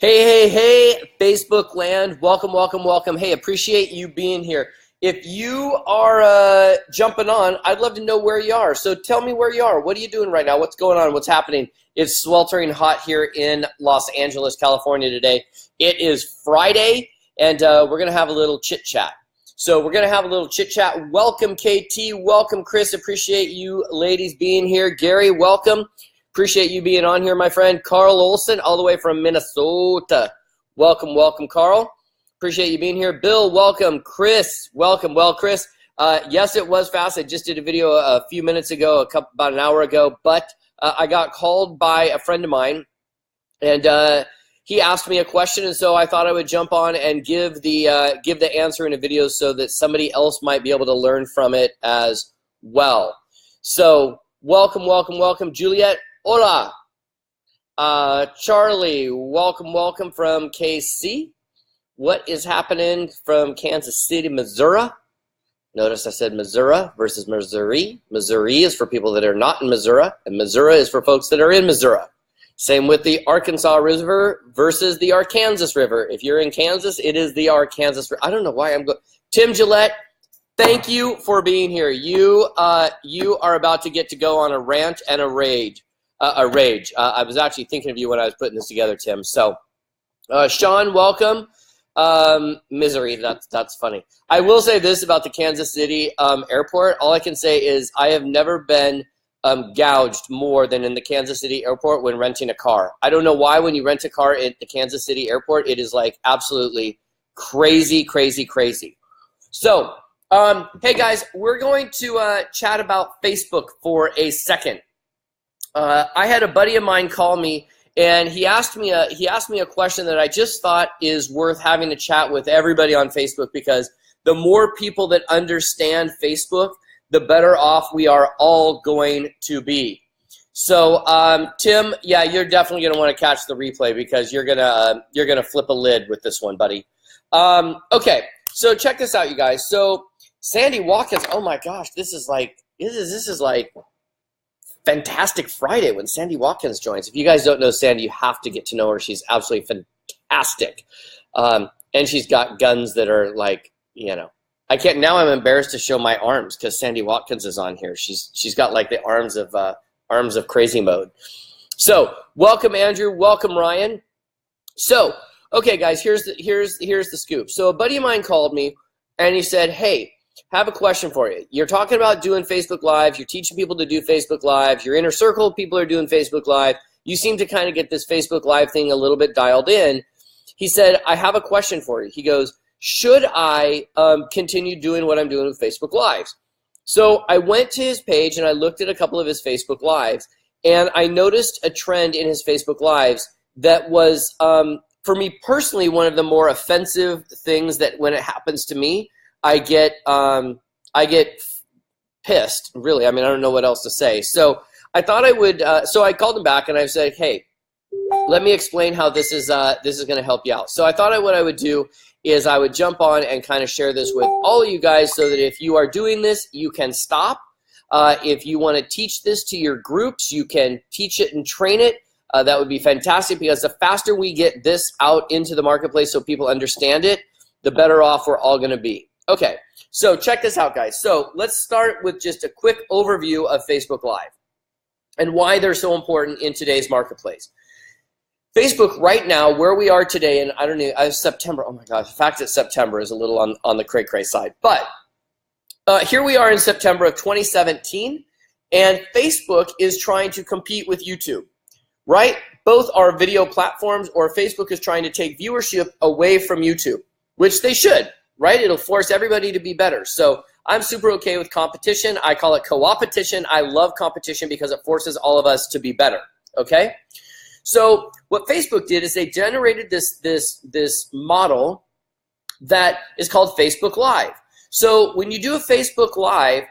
Hey, hey, hey, Facebook land. Welcome, welcome, welcome. Hey, appreciate you being here. If you are jumping on, I'd love to know where you are. So tell me where you are. What are you doing right now? What's going on? What's happening? It's sweltering hot here in Los Angeles, California today. It is Friday, and we're going to have a little chit-chat. So we're going to have a little chit-chat. Welcome, KT. Welcome, Chris. Appreciate you ladies being here. Gary, welcome. Appreciate you being on here, my friend. Carl Olson, all the way from Minnesota. Welcome, welcome, Carl. Appreciate you being here. Bill, welcome. Chris, welcome. Well, Chris, yes, it was fast. I just did a video a few minutes ago, about an hour ago, but I got called by a friend of mine, and he asked me a question, and so I thought I would jump on and give the answer in a video so that somebody else might be able to learn from it as well. So welcome, welcome, welcome. Juliet, hola. Charlie, welcome, welcome from KC. What is happening from Kansas City, Missouri? Notice I said Missouri versus Missouri. Missouri is for people that are not in Missouri, and Missouri is for folks that are in Missouri. Same with the Arkansas River versus the Arkansas River. If you're in Kansas, it is the Arkansas River. I don't know why I'm going. Tim Gillette, thank you for being here. You are about to get to go on a rant and a rage. I was actually thinking of you when I was putting this together, Tim. So, Sean, welcome. Misery, that's funny. I will say this about the Kansas City airport. All I can say is I have never been gouged more than in the Kansas City airport when renting a car. I don't know why when you rent a car at the Kansas City airport, it is like absolutely crazy, crazy, crazy. So, hey guys, we're going to chat about Facebook for a second. I had a buddy of mine call me, and he asked me a question that I just thought is worth having a chat with everybody on Facebook, because the more people that understand Facebook, the better off we are all going to be. So, Tim, yeah, you're definitely going to want to catch the replay because you're gonna flip a lid with this one, buddy. Okay, so check this out, you guys. So, Sandy Watkins, oh my gosh, this is like Fantastic Friday when Sandy Watkins joins. If you guys don't know Sandy, you have to get to know her. She's absolutely fantastic. And she's got guns that are like, you know, now I'm embarrassed to show my arms because Sandy Watkins is on here. She's got like the arms of crazy mode. So welcome, Andrew. Welcome, Ryan. So, okay, guys, here's the scoop. So a buddy of mine called me and he said, hey, have a question for you. You're talking about doing Facebook Live. You're teaching people to do Facebook Live. Your inner circle of people are doing Facebook Live. You seem to kind of get this Facebook Live thing a little bit dialed in. He said, I have a question for you. He goes, should I continue doing what I'm doing with Facebook Lives? So I went to his page and I looked at a couple of his Facebook Lives, and I noticed a trend in his Facebook Lives that was, for me personally, one of the more offensive things that when it happens to me, I get pissed, really. I mean, I don't know what else to say. So I thought I would, so I called him back and I said, hey, let me explain how this is going to help you out. So I thought what I would do is I would jump on and kind of share this with all of you guys so that if you are doing this, you can stop. If you want to teach this to your groups, you can teach it and train it. That would be fantastic, because the faster we get this out into the marketplace so people understand it, the better off we're all going to be. Okay, so check this out, guys. So let's start with just a quick overview of Facebook Live and why they're so important in today's marketplace. Facebook right now, where we are today, and I don't know, September, oh my gosh, the fact that September is a little on the cray-cray side, but here we are in September of 2017, and Facebook is trying to compete with YouTube, right? Both are video platforms, or Facebook is trying to take viewership away from YouTube, which they should. Right? It'll force everybody to be better. So I'm super okay with competition. I call it co-opetition. I love competition because it forces all of us to be better. Okay? So what Facebook did is they generated this model that is called Facebook Live. So when you do a Facebook Live,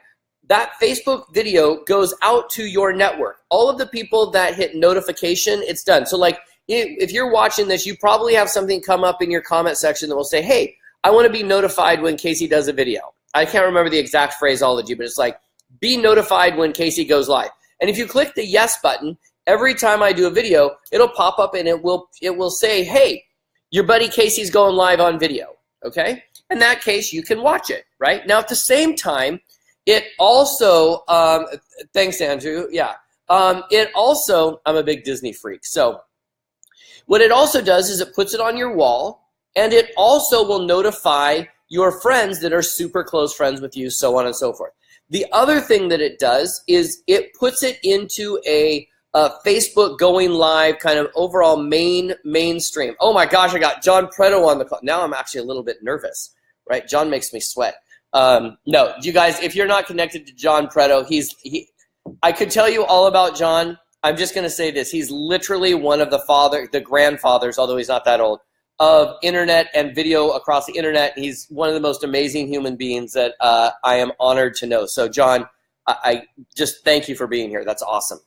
that Facebook video goes out to your network. All of the people that hit notification, it's done. So like if you're watching this, you probably have something come up in your comment section that will say, hey, I want to be notified when Casey does a video. I can't remember the exact phraseology, but it's like, be notified when Casey goes live. And if you click the yes button, every time I do a video, it'll pop up and it will say, hey, your buddy Casey's going live on video, okay? In that case, you can watch it, right? Now, at the same time, it also, thanks, Andrew, yeah. It also, I'm a big Disney freak, so what it also does is it puts it on your wall, and it also will notify your friends that are super close friends with you, so on and so forth. The other thing that it does is it puts it into a Facebook going live kind of overall mainstream. Oh my gosh, I got John Preto on the call. Now I'm actually a little bit nervous, right? John makes me sweat. No, you guys, if you're not connected to John Preto, I could tell you all about John. I'm just going to say this. He's literally one of the grandfathers, although he's not that old, of internet and video across the internet. He's one of the most amazing human beings that I am honored to know. So John, I just thank you for being here. That's awesome.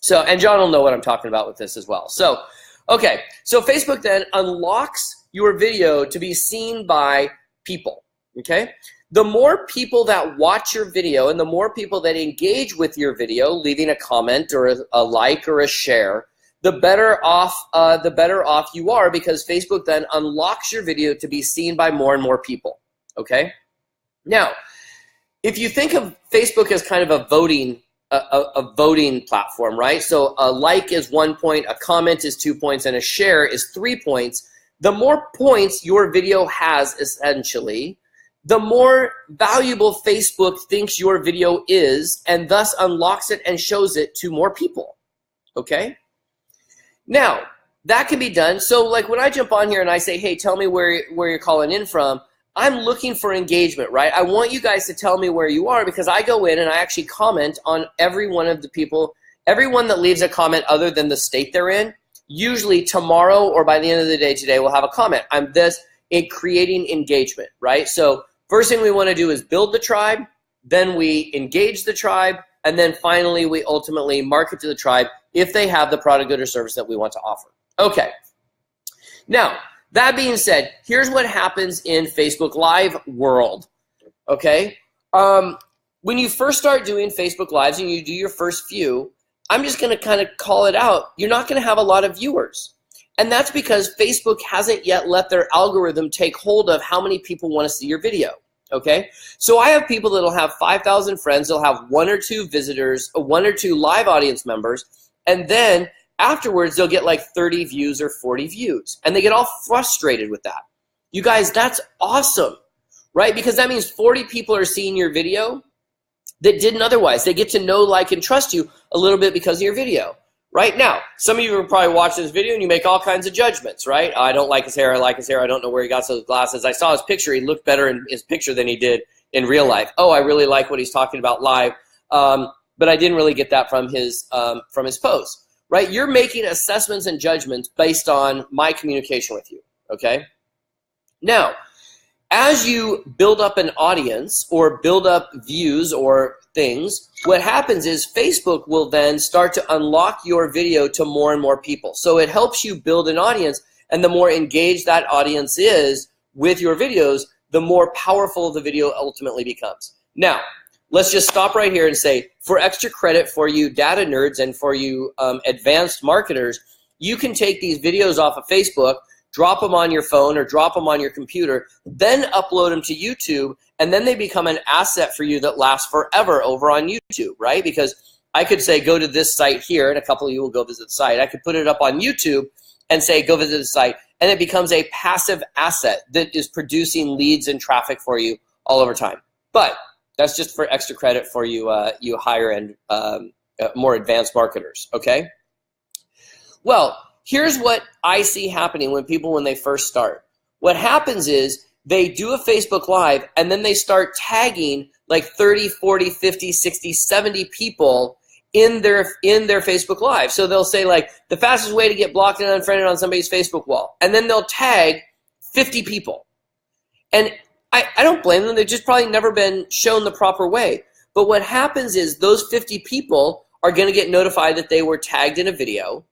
So, and John will know what I'm talking about with this as well. So, okay. So Facebook then unlocks your video to be seen by people, okay? The more people that watch your video and the more people that engage with your video, leaving a comment or a like or a share, the better off you are, because Facebook then unlocks your video to be seen by more and more people, okay? Now, if you think of Facebook as kind of a voting platform, right? So a like is 1 point, a comment is 2 points, and a share is 3 points. The more points your video has, essentially, the more valuable Facebook thinks your video is, and thus unlocks it and shows it to more people, okay? Now, that can be done. So like when I jump on here and I say, hey, tell me where you're calling in from, I'm looking for engagement, right? I want you guys to tell me where you are, because I go in and I actually comment on every one of the people, everyone that leaves a comment other than the state they're in. Usually tomorrow or by the end of the day today, we'll have a comment. I'm creating engagement, right? So first thing we want to do is build the tribe, then we engage the tribe, and then finally we ultimately market to the tribe if they have the product, good, or service that we want to offer. Okay. Now, that being said, here's what happens in Facebook Live world, okay? When you first start doing Facebook Lives and you do your first few, I'm just going to kind of call it out. You're not going to have a lot of viewers. And that's because Facebook hasn't yet let their algorithm take hold of how many people want to see your video, okay? So I have people that'll have 5,000 friends, they'll have 1 or 2 visitors, 1 or 2 live audience members, and then afterwards they'll get like 30 views or 40 views, and they get all frustrated with that. You guys, that's awesome, right? Because that means 40 people are seeing your video that didn't otherwise. They get to know, like, and trust you a little bit because of your video. Right now, some of you are probably watching this video and you make all kinds of judgments, right? I don't like his hair, I like his hair, I don't know where he got those glasses. I saw his picture, he looked better in his picture than he did in real life. Oh, I really like what he's talking about live, but I didn't really get that from his post, right? You're making assessments and judgments based on my communication with you, okay? Now, as you build up an audience or build up views or things, what happens is Facebook will then start to unlock your video to more and more people. So it helps you build an audience, and the more engaged that audience is with your videos, the more powerful the video ultimately becomes. Now, let's just stop right here and say, for extra credit for you data nerds and for you advanced marketers, you can take these videos off of Facebook, drop them on your phone or drop them on your computer, then upload them to YouTube, and then they become an asset for you that lasts forever over on YouTube, right? Because I could say, go to this site here, and a couple of you will go visit the site. I could put it up on YouTube and say, go visit the site, and it becomes a passive asset that is producing leads and traffic for you all over time. But that's just for extra credit for you, you higher-end, more advanced marketers, okay? Well, here's what I see happening when they first start. What happens is they do a Facebook Live, and then they start tagging like 30, 40, 50, 60, 70 people in their Facebook Live. So they'll say, like, the fastest way to get blocked and unfriended on somebody's Facebook wall. And then they'll tag 50 people. And I don't blame them. They've just probably never been shown the proper way. But what happens is those 50 people are going to get notified that they were tagged in a video,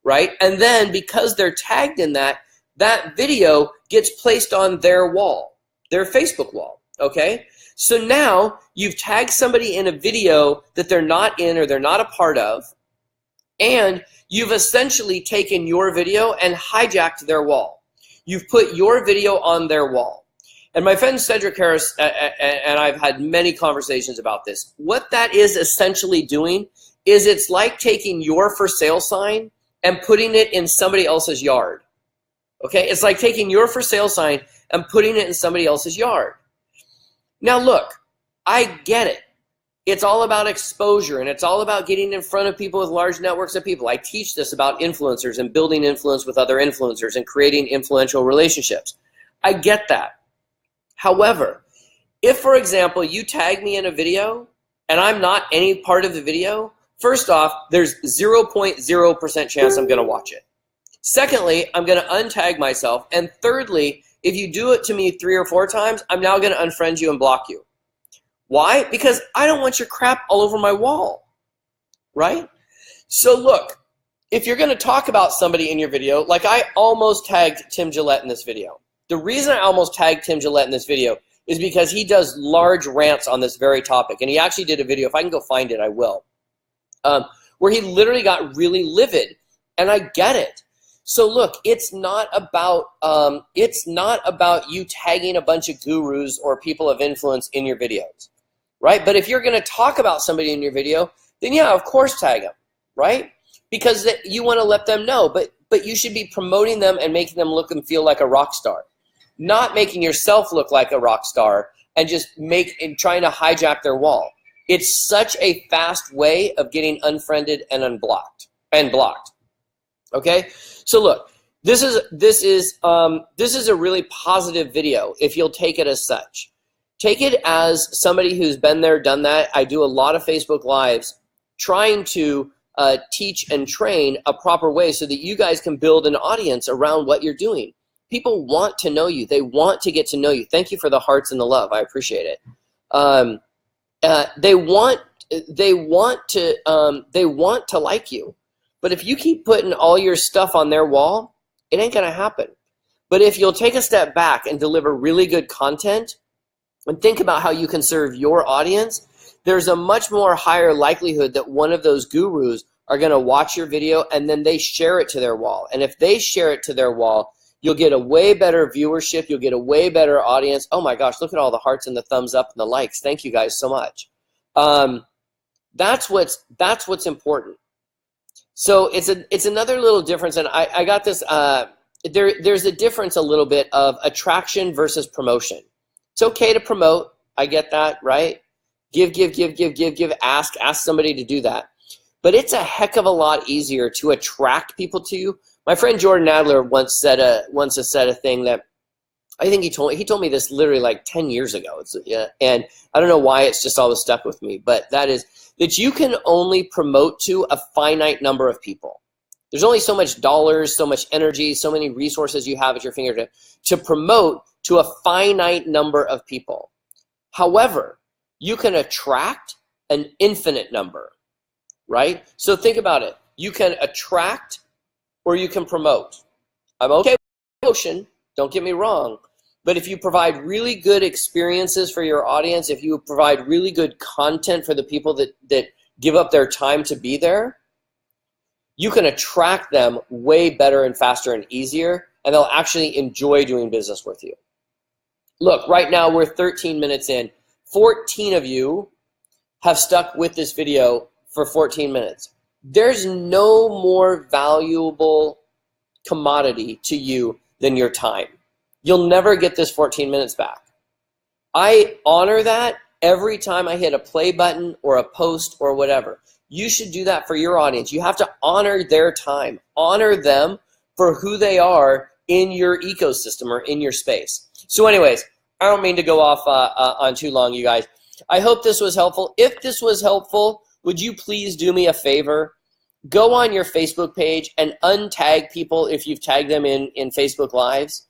right? And then because they're tagged in that video gets placed on their wall, their Facebook wall, okay? So now you've tagged somebody in a video that they're not in or they're not a part of, And you've essentially taken your video and hijacked their wall. You've put your video on their wall. And my friend Cedric Harris and I've had many conversations about this. What that is essentially doing is it's like taking your for sale sign and putting it in somebody else's yard. Okay? It's like taking your for sale sign and putting it in somebody else's yard. Now look, I get it. It's all about exposure, and it's all about getting in front of people with large networks of people. I teach this about influencers and building influence with other influencers and creating influential relationships. I get that. However, if, for example, you tag me in a video and I'm not any part of the video, first off, there's 0.0% chance I'm going to watch it. Secondly, I'm going to untag myself. And thirdly, if you do it to me 3 or 4 times, I'm now going to unfriend you and block you. Why? Because I don't want your crap all over my wall, right? So look, if you're going to talk about somebody in your video, like I almost tagged Tim Gillette in this video. The reason I almost tagged Tim Gillette in this video is because he does large rants on this very topic. And he actually did a video, if I can go find it, I will, where he literally got really livid. And I get it. So look, it's not about you tagging a bunch of gurus or people of influence in your videos, right? But if you're going to talk about somebody in your video, then yeah, of course tag them, right? Because you want to let them know, but you should be promoting them and making them look and feel like a rock star, not making yourself look like a rock star and just trying to hijack their wall. It's such a fast way of getting unfriended and blocked. Okay, so look, this is a really positive video if you'll take it as such. Take it as somebody who's been there, done that. I do a lot of Facebook Lives trying to teach and train a proper way so that you guys can build an audience around what you're doing. People want to know you. They want to get to know you. Thank you for the hearts and the love. I appreciate it. They want to like you. But if you keep putting all your stuff on their wall, it ain't going to happen. But if you'll take a step back and deliver really good content and think about how you can serve your audience, there's a much more higher likelihood that one of those gurus are going to watch your video and then they share it to their wall. And if they share it to their wall, you'll get a way better viewership. You'll get a way better audience. Oh my gosh, look at all the hearts and the thumbs up and the likes. Thank you guys so much. That's what's important. So it's another little difference, and I got this. There's a difference a little bit of attraction versus promotion. It's okay to promote. I get that, right? Give. Ask somebody to do that. But it's a heck of a lot easier to attract people to you. My friend Jordan Adler once said a thing that I think he told me this literally like 10 years ago. And I don't know why it's just always stuck with me, but that is that you can only promote to a finite number of people. There's only so much dollars, so much energy, so many resources you have at your fingertips to promote to a finite number of people. However, you can attract an infinite number, right? So think about it. You can attract or you can promote. I'm okay with promotion, don't get me wrong. But if you provide really good experiences for your audience, if you provide really good content for the people that give up their time to be there, you can attract them way better and faster and easier, and they'll actually enjoy doing business with you. Look, right now we're 13 minutes in. 14 of you have stuck with this video for 14 minutes. There's no more valuable commodity to you than your time. You'll never get this 14 minutes back. I honor that every time I hit a play button or a post or whatever. You should do that for your audience. You have to honor their time. Honor them for who they are in your ecosystem or in your space. So anyways, I don't mean to go off on too long, you guys. I hope this was helpful. If this was helpful, would you please do me a favor? Go on your Facebook page and untag people if you've tagged them in Facebook Lives.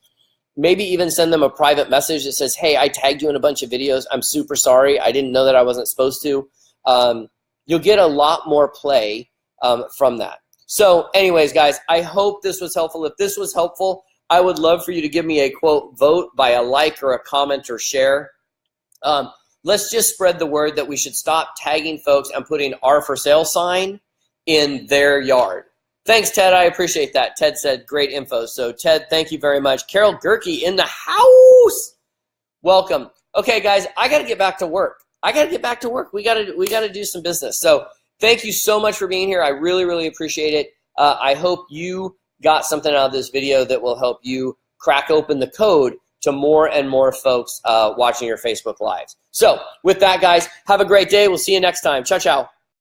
Maybe even send them a private message that says, hey, I tagged you in a bunch of videos. I'm super sorry. I didn't know that I wasn't supposed to. You'll get a lot more play from that. So anyways, guys, I hope this was helpful. If this was helpful, I would love for you to give me a, quote, vote by a like or a comment or share. Let's just spread the word that we should stop tagging folks and putting our for sale sign in their yard. Thanks, Ted. I appreciate that. Ted said great info. So, Ted, thank you very much. Carol Gerke in the house. Welcome. Okay, guys, I got to get back to work. We got to do some business. So, thank you so much for being here. I really, really appreciate it. I hope you got something out of this video that will help you crack open the code to more and more folks watching your Facebook Lives. So, with that, guys, have a great day. We'll see you next time. Ciao, ciao.